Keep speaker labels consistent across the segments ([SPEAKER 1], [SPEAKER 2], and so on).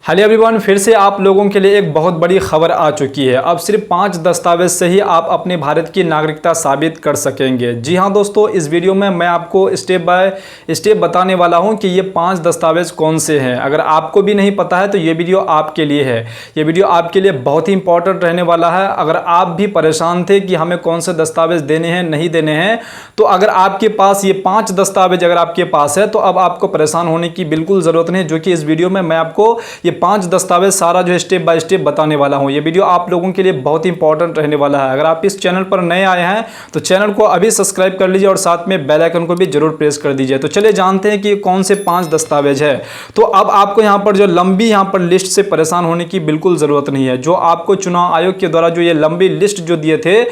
[SPEAKER 1] Hello everyone, फिर से आप लोगों के लिए एक बहुत बड़ी खबर आ चुकी है। अब सिर्फ 5 दस्तावेज से ही आप अपने भारत की नागरिकता साबित कर सकेंगे। जी हां दोस्तों, इस वीडियो में मैं आपको स्टेप बाय स्टेप बताने वाला हूं कि ये 5 दस्तावेज कौन से हैं। अगर आपको भी नहीं पता है तो ये वीडियो आपके लिए है। ये वीडियो आपके लिए बहुत ही इंपॉर्टेंट रहने वाला है। अगर आप भी परेशान थे कि हमें कौन से दस्तावेज देने हैं नहीं देने हैं, तो अगर आपके पास ये 5 दस्तावेज अगर आपके पास है तो अब आपको परेशान होने की बिल्कुल ज़रूरत नहीं, जो कि इस वीडियो में मैं आपको 5 दस्तावेज सारा जो स्टेप बाय स्टेप बताने वाला हूं। ये वीडियो आप लोगों के लिए बहुत ही इंपॉर्टेंट रहने वाला है। अगर आप इस चैनल पर नए आए हैं तो चैनल को अभी सब्सक्राइब कर लीजिए और साथ में बेल आइकन को भी जरूर प्रेस कर दीजिए। तो चलिए जानते हैं कि कौन से 5 दस्तावेज है। तो अब आपको यहां पर जो लंबी यहां पर लिस्ट से परेशान होने की बिल्कुल जरूरत नहीं है। जो आपको चुनाव आयोग के द्वारा जो ये लंबी लिस्ट जो दिए थे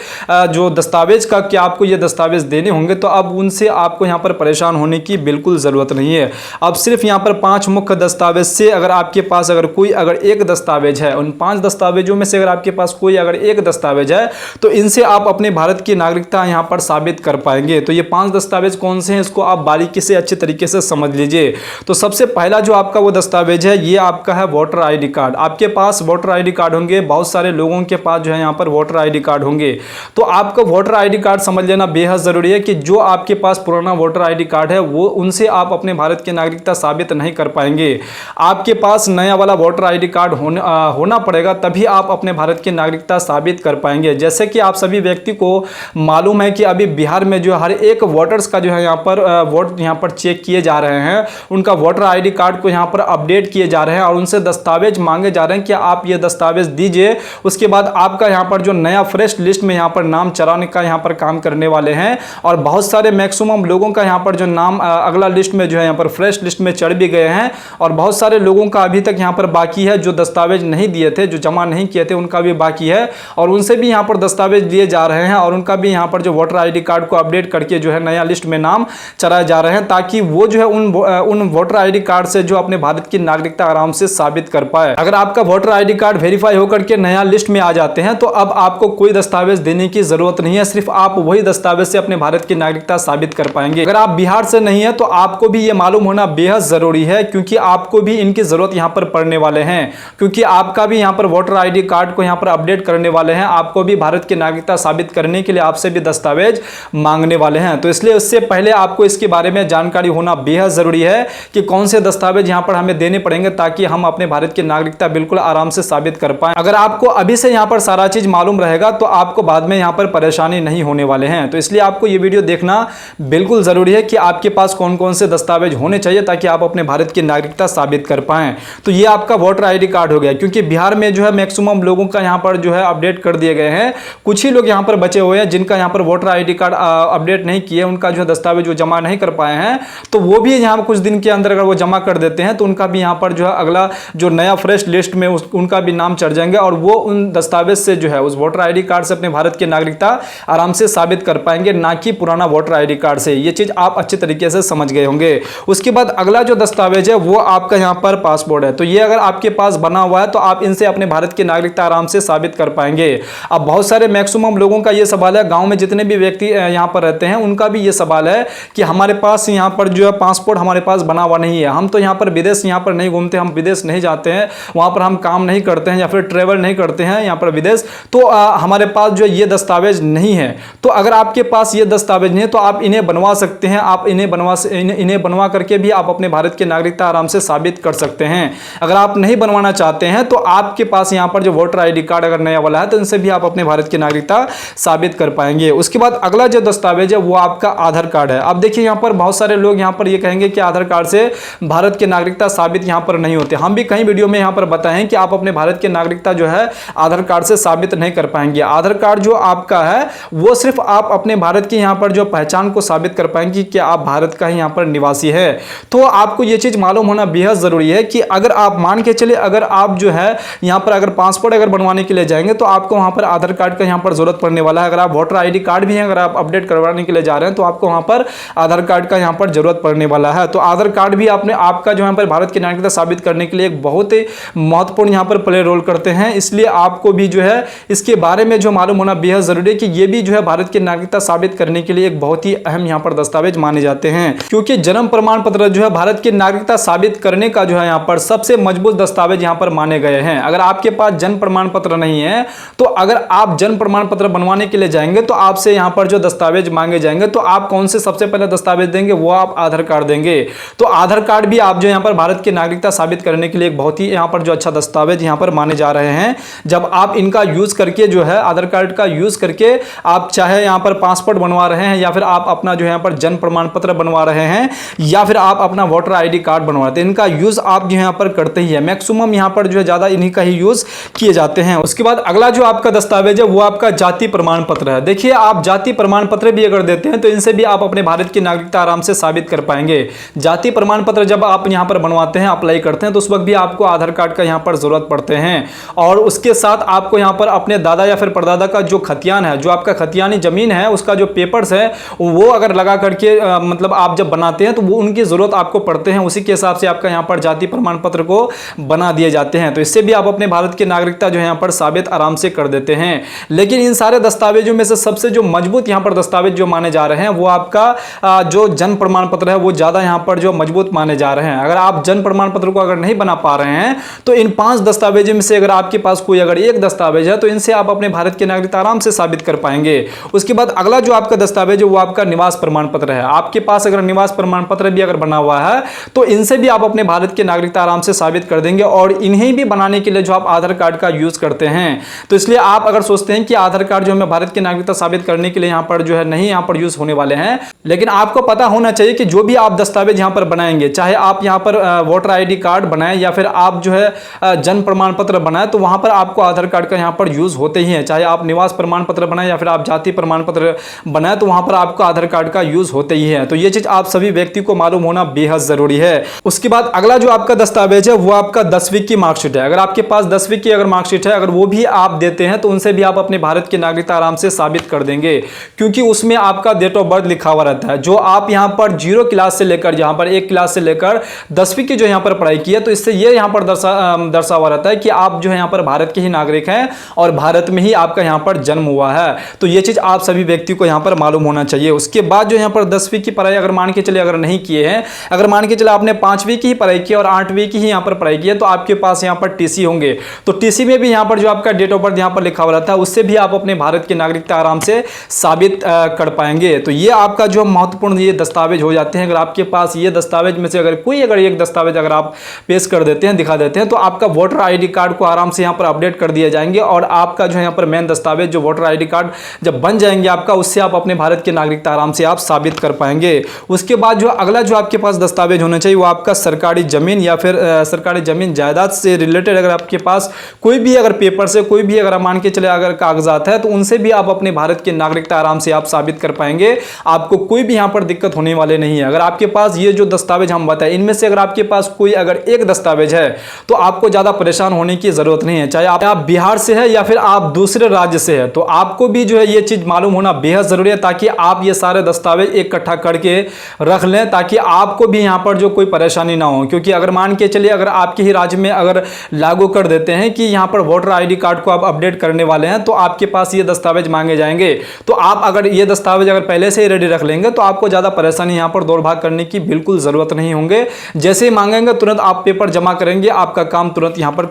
[SPEAKER 1] जो दस्तावेज का कि आपको ये दस्तावेज देने होंगे, तो अब उनसे आपको यहां पर परेशान होने की बिल्कुल जरूरत नहीं है। अब सिर्फ यहां पर 5 मुख्य दस्तावेज से अगर आपके पास अगर एक दस्तावेज है, उन 5 दस्तावेजों में से अगर आपके पास कोई अगर एक दस्तावेज है तो इनसे आप अपने भारत की नागरिकता यहां पर साबित कर पाएंगे। तो ये 5 दस्तावेज कौन से हैं इसको आप बारीकी से अच्छे तरीके से समझ लीजिए। तो सबसे पहला जो आपका वो दस्तावेज है ये आपका है वोटर आईडी कार्ड। आपके पास वोटर आईडी कार्ड होंगे, बहुत सारे लोगों के पास जो है यहां पर वोटर आईडी कार्ड होंगे। तो आपका वोटर आईडी कार्ड समझ लेना बेहद जरूरी है कि जो आपके पास पुराना वोटर आईडी कार्ड है वो उनसे आप अपने भारत की नागरिकता साबित नहीं कर पाएंगे। आपके पास नया वाला वोटर आईडी कार्ड होना पड़ेगा, तभी आप अपने भारत की नागरिकता साबित कर पाएंगे। जैसे कि आप सभी व्यक्ति को मालूम है कि अभी बिहार में जो हर एक वोटर्स का जो है यहाँ पर वोट यहाँ पर चेक किए जा रहे हैं, उनका वोटर आईडी कार्ड को यहाँ पर अपडेट किए जा रहे हैं और उनसे दस्तावेज मांगे जा रहे हैं कि आप ये दस्तावेज दीजिए। उसके बाद आपका यहाँ पर जो नया फ्रेश लिस्ट में यहाँ पर नाम चढ़ाने का यहाँ पर काम करने वाले हैं और बहुत सारे मैक्सिमम लोगों का यहाँ पर जो नाम अगला लिस्ट में जो है यहाँ पर फ्रेश लिस्ट में चढ़ भी गए हैं और बहुत सारे लोगों का अभी तक यहाँ पर बाकी है, जो दस्तावेज नहीं दिए थे, जो जमा नहीं किए थे, उनका भी बाकी है और उनसे भी यहां पर दस्तावेज दिए जा रहे हैं और उनका भी यहां पर जो वोटर आईडी कार्ड को अपडेट करके जो है नया लिस्ट में नाम चढ़ाए जा रहे हैं, ताकि वो जो है उन वोटर आईडी कार्ड से जो अपने भारत की नागरिकता आराम से साबित कर पाए। अगर आपका वोटर आईडी कार्ड वेरीफाई होकर के नया लिस्ट में आ जाते हैं तो अब आपको कोई दस्तावेज देने की जरूरत नहीं है, सिर्फ आप वही दस्तावेज से अपने भारत की नागरिकता साबित कर पाएंगे। अगर आप बिहार से नहीं है तो आपको भी ये मालूम होना बेहद जरूरी है, क्योंकि आपको भी इनकी जरूरत यहां पर पड़ने वाले हैं, क्योंकि आपका भी यहां पर वोटर आईडी कार्ड को यहां पर अपडेट करने वाले हैं। आपको भी भारत की नागरिकता साबित करने के लिए आपसे भी दस्तावेज मांगने वाले हैं। तो इसलिए उससे पहले आपको इसके बारे में जानकारी होना बेहद जरूरी है कि कौन से दस्तावेज यहां पर हमें देने पड़ेंगे, ताकि हम अपने भारत की नागरिकता बिल्कुल आराम से साबित कर पाएं। अगर आपको अभी से यहां पर सारा चीज मालूम रहेगा तो आपको बाद में यहां पर परेशानी नहीं होने वाले हैं। तो इसलिए आपको यह वीडियो देखना बिल्कुल जरूरी है कि आपके पास कौन कौन से दस्तावेज होने चाहिए ताकि आप अपने भारत की नागरिकता साबित कर पाएं। तो यह आपका वोटर आईडी कार्ड हो गया, क्योंकि बिहार में जो है मैक्सिमम लोगों का यहां पर जो है अपडेट कर दिए गए हैं। कुछ ही लोग यहां पर बचे हुए हैं जिनका यहां पर वोटर आईडी कार्ड अपडेट नहीं किए, उनका जो दस्तावेज जो जमा नहीं कर पाए हैं, तो वो भी यहां कुछ दिन के अंदर अगर वो जमा कर देते हैं तो उनका भी यहां पर जो है अगला जो नया फ्रेश लिस्ट में उनका भी नाम चढ़ जाएंगे और वो उन दस्तावेज से जो है उस वोटर आईडी कार्ड से अपने भारत की नागरिकता आराम से साबित कर पाएंगे, ना कि पुराना वोटर आईडी कार्ड से। ये चीज आप अच्छे तरीके से समझ गए होंगे। उसके बाद अगला जो दस्तावेज है वो आपका यहां पर पासपोर्ट है। तो ये अगर आपके पास बना हुआ है तो आप इनसे अपने भारत की नागरिकता आराम से साबित कर पाएंगे। अब बहुत सारे मैक्सिमम लोगों का ये सवाल है, गांव में जितने भी व्यक्ति यहां पर रहते हैं उनका भी ये सवाल है कि हमारे पास यहां पर जो है पासपोर्ट हमारे पास बना हुआ नहीं है, हम तो यहां पर विदेश यहां पर नहीं घूमते, हम विदेश नहीं जाते हैं, वहां पर हम काम नहीं करते हैं या फिर ट्रेवल नहीं करते हैं यहां पर विदेश, तो हमारे पास जो ये दस्तावेज नहीं है। तो अगर आपके पास ये दस्तावेज नहीं है तो आप इन्हें बनवा सकते हैं। आप इन्हें बनवा करके भी आप अपने भारत की नागरिकता आराम से साबित कर सकते हैं। अगर आप नहीं बनवाना चाहते हैं तो आपके पास यहां पर जो वोटर आईडी कार्ड अगर नया वाला है तो इनसे भी आप अपने भारत की नागरिकता साबित कर पाएंगे। उसके बाद अगला जो दस्तावेज है वो आपका आधार कार्ड है। अब देखिए यहां पर बहुत सारे लोग यहां पर ये कहेंगे कि आधार कार्ड से भारत की नागरिकता साबित यहां पर नहीं होते। हम भी कई वीडियो में यहां पर बताएं कि आप अपने भारत की नागरिकता जो है आधार कार्ड से साबित नहीं कर पाएंगे। आधार कार्ड जो आपका है वो सिर्फ आप अपने भारत की यहां पर जो पहचान को साबित कर पाएंगे कि आप भारत का ही यहां पर निवासी है। तो आपको यह चीज मालूम होना बेहद जरूरी है कि अगर आप मान के चले, अगर आप जो है यहां पर अगर पासपोर्ट अगर बनवाने के लिए जाएंगे तो आपको वहां पर आधार कार्ड का यहां पर जरूरत पड़ने वाला है। अगर आप वोटर आईडी कार्ड भी है अगर आप अपडेट करवाने के लिए जा रहे हैं तो आपको वहां पर आधार कार्ड का यहां पर जरूरत पड़ने वाला है। तो आधार कार्ड भी आपका जो यहां पर भारत की नागरिकता साबित करने के लिए एक बहुत ही महत्वपूर्ण यहां पर प्ले रोल करते हैं। इसलिए आपको भी जो है इसके बारे में जो मालूम होना बेहद जरूरी है कि ये भी जो है भारत की नागरिकता साबित करने के लिए एक बहुत ही अहम यहां पर दस्तावेज माने जाते हैं, क्योंकि जन्म प्रमाण पत्र जो है भारत की नागरिकता साबित करने का जो है यहां पर सबसे मजबूत दस्तावेज यहाँ पर माने गए हैं। अगर आपके पास जन्म प्रमाण पत्र नहीं है तो अगर आप जन्म प्रमाण पत्र बनवाने के लिए जाएंगे तो आपसे यहाँ पर जो दस्तावेज मांगे जाएंगे तो आप कौन से सबसे पहले दस्तावेज देंगे, वो आप आधार कार्ड देंगे। तो आधार कार्ड भी आप जो यहाँ पर भारत की नागरिकता साबित करने के लिए एक बहुत ही यहाँ पर जो अच्छा दस्तावेज यहाँ पर माने जा रहे हैं। जब आप इनका यूज करके जो है आधार कार्ड का यूज करके आप चाहे यहाँ पर पासपोर्ट बनवा रहे हैं या फिर आप अपना जो यहाँ पर जन्म प्रमाण पत्र बनवा रहे हैं या फिर आप अपना वोटर आईडी कार्ड बनवा रहे हैं, इनका यूज आप जो यहाँ पर करते ही है। मैक्सिमम यहाँ पर जो है ज्यादा इन्हीं का ही यूज किए जाते हैं। उसके बाद अगला जो आपका दस्तावेज है वो आपका जाति प्रमाण पत्र है। देखिए आप जाति प्रमाण पत्र भी अगर देते हैं तो इनसे भी आप अपने भारत की नागरिकता आराम से साबित कर पाएंगे। जाति प्रमाण पत्र जब आप यहाँ पर बनवाते हैं, अप्लाई करते हैं तो उस वक्त भी आपको आधार कार्ड का यहाँ पर जरूरत पड़ते हैं और उसके साथ आपको यहाँ पर अपने दादा या फिर परदादा का जो खतियान है, जो आपका खतियानी जमीन है, उसका जो पेपर्स है वो अगर लगा करके मतलब आप जब बनाते हैं तो वो उनकी जरूरत आपको पड़ते हैं। उसी के हिसाब से आपका यहाँ पर जाति प्रमाण पत्र को बना दिए जाते हैं। तो इससे भी आप अपने भारत की नागरिकता जो है यहाँ पर साबित आराम से कर देते हैं। लेकिन इन सारे दस्तावेजों में से सबसे जो मजबूत यहाँ पर दस्तावेज जो माने जा रहे हैं वो आपका जो जन्म प्रमाण पत्र है वो ज्यादा यहाँ पर जो मजबूत माने जा रहे हैं। अगर आप जन्म प्रमाण पत्र को अगर नहीं बना पा रहे हैं तो इन 5 दस्तावेजों में से अगर आपके पास कोई अगर एक दस्तावेज है तो इनसे आप अपने भारत की नागरिकता आराम से साबित कर पाएंगे। उसके बाद अगला जो आपका दस्तावेज है वो आपका निवास प्रमाण पत्र है। आपके पास अगर निवास प्रमाण पत्र भी अगर बना हुआ है तो इनसे भी आप अपने भारत की नागरिकता आराम से साबित कर देंगे और इन्हें भी बनाने के लिए जो आप आधार कार्ड का यूज करते हैं तो इसलिए आप अगर सोचते हैं कि आधार कार्ड जो हमें भारत की नागरिकता साबित करने के लिए यहाँ पर जो है नहीं यहाँ पर यूज होने वाले हैं, लेकिन आपको पता होना चाहिए कि जो भी आप दस्तावेज यहाँ पर बनाएंगे, चाहे आप यहाँ पर वोटर आईडी कार्ड बनाएं या फिर आप जो है जन्म प्रमाण पत्र बनाएं, तो वहां पर आपको आधार कार्ड का यहाँ पर यूज होते ही है। चाहे आप निवास प्रमाण पत्र बनाएं या फिर आप जाति प्रमाण पत्र बनाएं तो वहां पर आपको आधार कार्ड का यूज होते ही है। तो ये चीज आप सभी व्यक्ति को मालूम होना बेहद जरूरी है। उसके बाद अगला जो आपका दस्तावेज है वो आपका 10वीं की मार्कशीट है। अगर आपके पास 10वीं की अगर मार्कशीट है, अगर वो भी आप देते हैं तो उनसे भी आप अपने भारत की नागरिकता आराम से साबित कर देंगे, क्योंकि उसमें आपका डेट ऑफ बर्थ लिखा हुआ रहता है। जो आप यहाँ पर 0 क्लास से लेकर यहाँ पर 1 क्लास से लेकर 10वीं की जो यहाँ पर पढ़ाई की है तो इससे ये यहाँ पर दर्शा हुआ रहता है कि आप जो है यहाँ पर भारत के ही नागरिक हैं और भारत में ही आपका यहाँ पर जन्म हुआ है। तो ये चीज आप सभी व्यक्ति को यहाँ पर मालूम होना चाहिए। उसके बाद जो यहाँ पर 10वीं की पढ़ाई अगर मान के चले अगर नहीं किए हैं, अगर मान के चले आपने 5वीं की ही पढ़ाई की और 8वीं की ही यहाँ पर पढ़ाई की है तो आपके पास यहाँ पर टीसी होंगे। तो टीसी में भी यहाँ पर जो आपका डेट ऑफ बर्थ यहाँ पर लिखा हुआ रहता है उससे भी आप अपने भारत की नागरिकता आराम से साबित कर पाएंगे। तो ये आपका जो महत्वपूर्ण ये दस्तावेज हो जाते हैं। अगर आपके पास ये दस्तावेज में से अगर कोई अगर एक दस्तावेज अगर आप पेश कर देते हैं, दिखा देते हैं, तो आपका वोटर आईडी कार्ड को आराम से यहाँ पर अपडेट कर दिए जाएंगे और आपका जो यहाँ पर मेन दस्तावेज जो वोटर आईडी कार्ड जब बन जाएंगे आपका, उससे आप अपने भारत की नागरिकता आराम से आप साबित कर पाएंगे। उसके बाद जो अगला जो आपके पास दस्तावेज होना चाहिए वो आपका सरकारी जमीन या फिर सरकारी जमीन जायदाद से रिलेटेड अगर आपके पास कोई भी अगर पेपर से कोई भी अगर मान के चले अगर कागजात है तो उनसे भी आप अपने भारत की नागरिकता आराम से आप साबित कर पाएंगे। आपको कोई भी यहाँ पर दिक्कत होने वाले नहीं है। अगर आपके पास ये जो दस्तावेज हम बताए इनमें से अगर आपके पास कोई अगर एक दस्तावेज है तो आपको ज्यादा परेशान होने की जरूरत नहीं है। चाहे आप बिहार से है या फिर आप दूसरे राज्य से है, तो आपको भी जो है ये चीज मालूम होना बेहद जरूरी है ताकि आप ये सारे दस्तावेज इकट्ठा करके रख लें ताकि आपको भी यहाँ पर जो कोई परेशानी ना हो। क्योंकि अगर मान के चलिए अगर आपके ही राज्य में अगर लागू कर देते हैं कि यहाँ पर वोटर आईडी कार्ड को आप अपडेट करने वाले हैं तो आपके पास ये दस्तावेज मांगे जाएंगे, तो आप अगर ये दस्तावेज अगर पहले से ही रेडी रख लेंगे तो आपको ज्यादा परेशानी यहाँ पर दौड़ भाग करने की बिल्कुल जरूरत नहीं होंगे। जैसे ही मांगेंगे तुरंत आप पेपर जमा करेंगे, आपका काम तुरंत यहाँ पर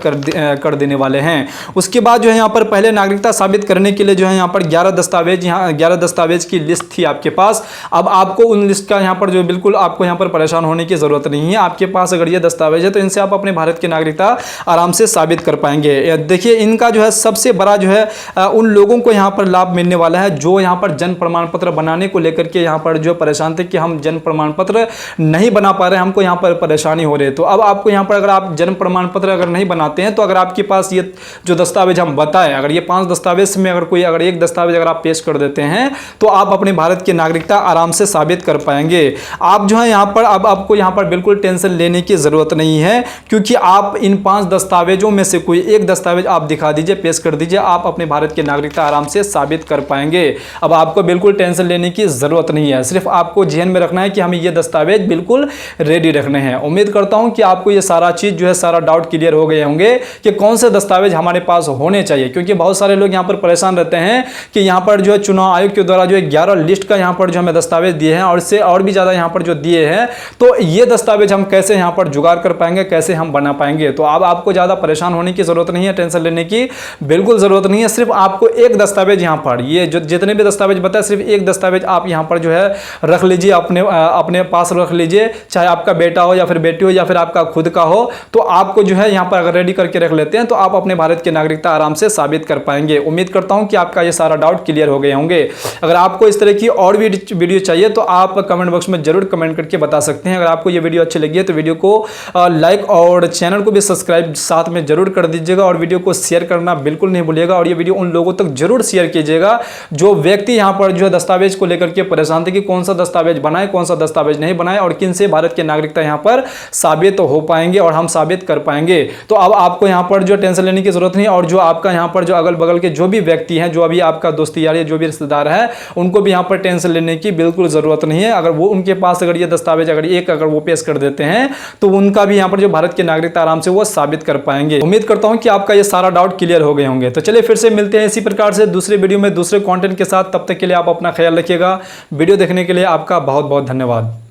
[SPEAKER 1] कर देने वाले हैं। उसके बाद जो है यहाँ पर पहले नागरिकता साबित करने के लिए जो है यहाँ पर 11 दस्तावेज की लिस्ट थी आपके पास। अब आपको उन लिस्ट का यहाँ पर जो बिल्कुल आपको यहाँ पर परेशान होने की जरूरत नहीं है। आपके पास अगर ये दस्तावेज है तो इनसे आप अपने भारत की नागरिकता आराम से साबित कर पाएंगे। देखिए इनका जो है सबसे बड़ा जो है उन लोगों को यहाँ पर लाभ मिलने वाला है जो यहाँ पर जन्म प्रमाण पत्र बनाने को लेकर के यहाँ पर जो परेशान थे कि हम जन्म प्रमाण पत्र नहीं बना पा रहे, हमको यहाँ पर परेशानी हो रही है। तो अब आपको यहाँ पर अगर आप जन्म प्रमाण पत्र अगर नहीं बनाते हैं तो अगर आपके पास ये जो दस्तावेज हम बताएं, अगर ये 5 दस्तावेज में अगर कोई अगर एक दस्तावेज अगर आप पेश कर देते हैं तो आप अपने भारत की नागरिकता आराम से साबित कर पाएंगे। आप जो है यहाँ पर अब आपको यहाँ पर बिल्कुल टेंशन लेने की जरूरत नहीं है, क्योंकि आप इन 5 दस्तावेजों में से कोई एक दस्तावेज आप दिखा दीजिए, पेश कर दीजिए, आप अपने भारत की नागरिकता आराम से साबित कर पाएंगे। अब आपको बिल्कुल टेंशन लेने की जरूरत नहीं है। सिर्फ आपको ध्यान में रखना है कि हमें ये दस्तावेज बिल्कुल रेडी रखने हैं। उम्मीद करता हूं कि आपको ये सारा चीज जो है सारा डाउट क्लियर हो गए होंगे कि कौन से दस्तावेज हमारे पास होने चाहिए। क्योंकि बहुत सारे लोग यहाँ पर परेशान रहते हैं कि यहाँ पर जो है चुनाव आयोग के द्वारा जो 11 लिस्ट का यहाँ पर जो हमें दस्तावेज दिए हैं और इससे और भी ज्यादा यहाँ पर जो दिए हैं, तो ये दस्तावेज हम कैसे यहाँ पर जुगाड़ कर पाएंगे, कैसे हम बना पाएंगे। तो अब आपको ज़्यादा परेशान होने की ज़रूरत नहीं है, टेंशन लेने की बिल्कुल ज़रूरत नहीं है। सिर्फ आपको एक दस्तावेज यहाँ पर, ये जो जितने भी दस्तावेज बताए, सिर्फ एक दस्तावेज आप यहाँ पर जो है रख लीजिए, अपने पास रख लीजिए, चाहे आपका बेटा हो या फिर बेटी हो या फिर आपका खुद का हो। तो आपको जो है यहाँ पर अगर रेडी करके रख लेते हैं तो आप अपने भारत की नागरिकता आराम से साबित कर पाएंगे। उम्मीद करता हूँ कि आपका ये सारा डाउट क्लियर हो गए होंगे। अगर आपको इस तरह की और भी वीडियो चाहिए तो आप कमेंट बॉक्स में जरूर कमेंट करके बता सकते हैं। अगर आपको ये वीडियो अच्छी लगी है तो वीडियो को लाइक और चैनल को भी सब्सक्राइब साथ में जरूर कर दीजिएगा, और वीडियो को शेयर करना बिल्कुल नहीं भूलिएगा। और ये वीडियो उन लोगों तक जरूर शेयर कीजिएगा जो व्यक्ति यहाँ पर जो है दस्तावेज को लेकर के परेशान थे कि कौन सा दस्तावेज बनाए, कौन सा दस्तावेज नहीं बनाए, और किन से भारत की नागरिकता यहाँ पर साबित हो पाएंगे और हम साबित कर पाएंगे। तो अब आपको यहाँ पर जो टेंशन लेने की जरूरत नहीं, और जो आपका यहाँ पर जो अगल बगल के जो भी व्यक्ति हैं, जो अभी आपका दोस्ती यार जो भी रिश्तेदार है, उनको भी यहाँ पर टेंशन लेने की बिल्कुल जरूरत नहीं है। अगर वो उनके पास अगर ये दस्तावेज अगर वो पेश कर देते हैं तो उनका भी यहाँ पर जो भारत की नागरिकता आराम से वो साबित कर पाएंगे। उम्मीद करता हूँ कि आपका ये सारा डाउट क्लियर हो गए होंगे। तो चलिए फिर से मिलते हैं इसी प्रकार से दूसरे वीडियो में दूसरे कंटेंट के साथ। तब तक के लिए आप अपना ख्याल रखिएगा। वीडियो देखने के लिए आपका बहुत बहुत धन्यवाद।